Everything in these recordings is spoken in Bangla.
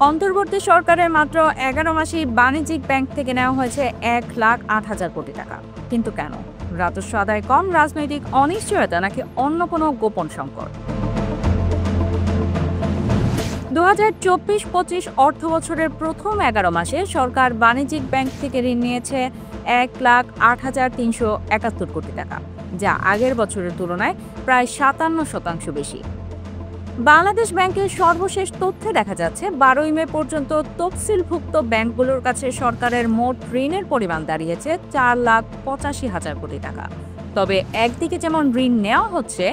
অন্তর্বর্তী সরকারের মাত্র 11 মাসেই বাণিজ্যিক ব্যাংক থেকে নেওয়া হয়েছে 1,08,000 কোটি টাকা। কিন্তু কেন? রাজস্ব আদায় কম, রাজনৈতিক অনিশ্চয়তা, নাকি অন্য কোনো গোপন সংকট? 2024-25 অর্থ বছরের প্রথম 11 মাসে সরকার বাণিজ্যিক ব্যাংক থেকে ঋণ নিয়েছে 1,08,371 কোটি টাকা, যা আগের বছরের তুলনায় প্রায় 57% বেশি। বাংলাদেশ ব্যাংকের সর্বশেষ তথ্যে দেখা যাচ্ছে 12 মে পর্যন্ত তফসিলভুক্ত ব্যাংকগুলোর কাছে সরকারের মোট ঋণের পরিমাণ দাঁড়িয়েছে 4,85,000 কোটি টাকা। তবে একদিকে যেমন ঋণ নেওয়া হচ্ছে,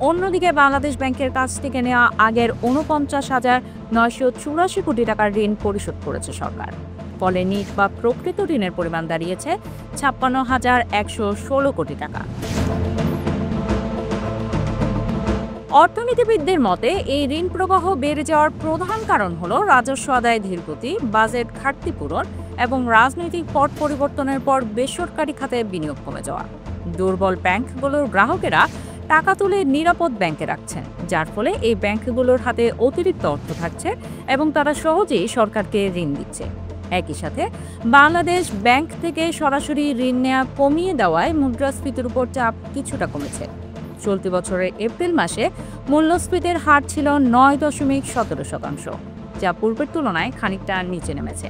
অন্যদিকে বাংলাদেশ ব্যাংকের কাছ থেকে নেওয়া আগের 49,984 কোটি টাকার ঋণ পরিশোধ করেছে সরকার। ফলে নিট বা প্রকৃত ঋণের পরিমাণ দাঁড়িয়েছে 56,116 কোটি টাকা। অর্থনীতিবিদদের মতে এই ঋণ প্রবাহ বেড়ে যাওয়ার প্রধান কারণ হল রাজস্ব আদায় ধীরগতি, বাজেট ঘাটতি পূরণ এবং রাজনৈতিক পট পরিবর্তনের পর বেসরকারি খাতে বিনিয়োগ কমে যাওয়া। দুর্বল ব্যাংকগুলোর গ্রাহকেরা টাকা তুলে নিরাপদ ব্যাংকে রাখছেন, যার ফলে এই ব্যাংকগুলোর হাতে অতিরিক্ত অর্থ থাকছে এবং তারা সহজেই সরকারকে ঋণ দিচ্ছে। একই সাথে বাংলাদেশ ব্যাংক থেকে সরাসরি ঋণ নেওয়া কমিয়ে দেওয়ায় মুদ্রাস্ফীতির উপর চাপ কিছুটা কমেছে। চলতি বছরের এপ্রিল মাসে মূল্যস্ফীতির হার ছিল 9.17%, যা পূর্বের তুলনায় খানিকটা নিচে নেমেছে।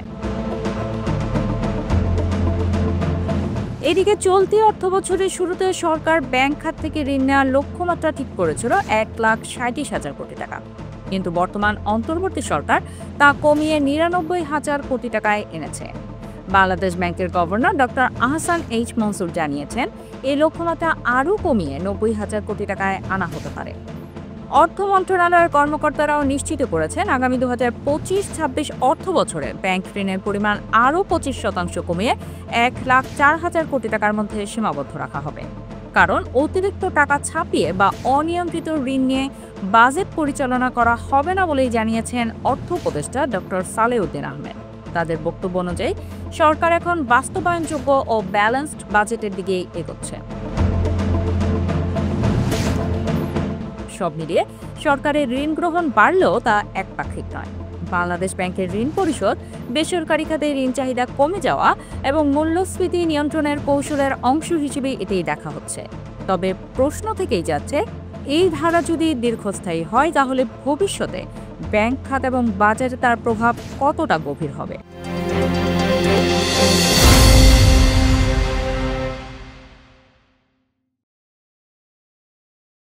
এদিকে চলতি অর্থবছরের শুরুতে সরকার ব্যাংক খাত থেকে ঋণ নেওয়ার লক্ষ্যমাত্রা ঠিক করেছিল 1,37,000 কোটি টাকা, কিন্তু বর্তমান অন্তর্বর্তী সরকার তা কমিয়ে 99,000 কোটি টাকায় এনেছে। বাংলাদেশ ব্যাংকের governor doctor Ahsan H Mansur জানিয়েছেন, এই লক্ষ্যমাত্রা আরও কমিয়ে 90,000 কোটি টাকায় আনা হতে পারে। অর্থ মন্ত্রণালয়ের কর্মকর্তারাও নিশ্চিত করেছেন, আগামী 2025-26 অর্থ বছরে ব্যাংক ঋণের পরিমাণ আরও 25% কমিয়ে 1,04,000 কোটি টাকার মধ্যে সীমাবদ্ধ রাখা হবে। কারণ অতিরিক্ত টাকা ছাপিয়ে বা অনিয়ন্ত্রিত ঋণ নিয়ে বাজেট পরিচালনা করা হবে না বলেই জানিয়েছেন অর্থ উপদেষ্টা ডক্টর সালেউদ্দিন আহমেদ। তাদের বক্তব্য অনুযায়ী সরকার এখন বাস্তবায়নযোগ্য ও ব্যালেন্সড বাজেটের দিকেই এগোচ্ছে। সব মিলিয়ে সরকারের ঋণ গ্রহণ বাড়লেও তা একপাক্ষিক নয়। বাংলাদেশ ব্যাংকের ঋণ পরিশোধ, বেসরকারি খাতে ঋণ চাহিদা কমে যাওয়া এবং মূল্যস্ফীতি নিয়ন্ত্রণের কৌশলের অংশ হিসেবে এটাই দেখা হচ্ছে। তবে প্রশ্ন থেকেই যাচ্ছে, এই ধারা যদি দীর্ঘস্থায়ী হয় তাহলে ভবিষ্যতে ব্যাংক খাত এবং বাজারে তার প্রভাব কতটা গভীর হবে।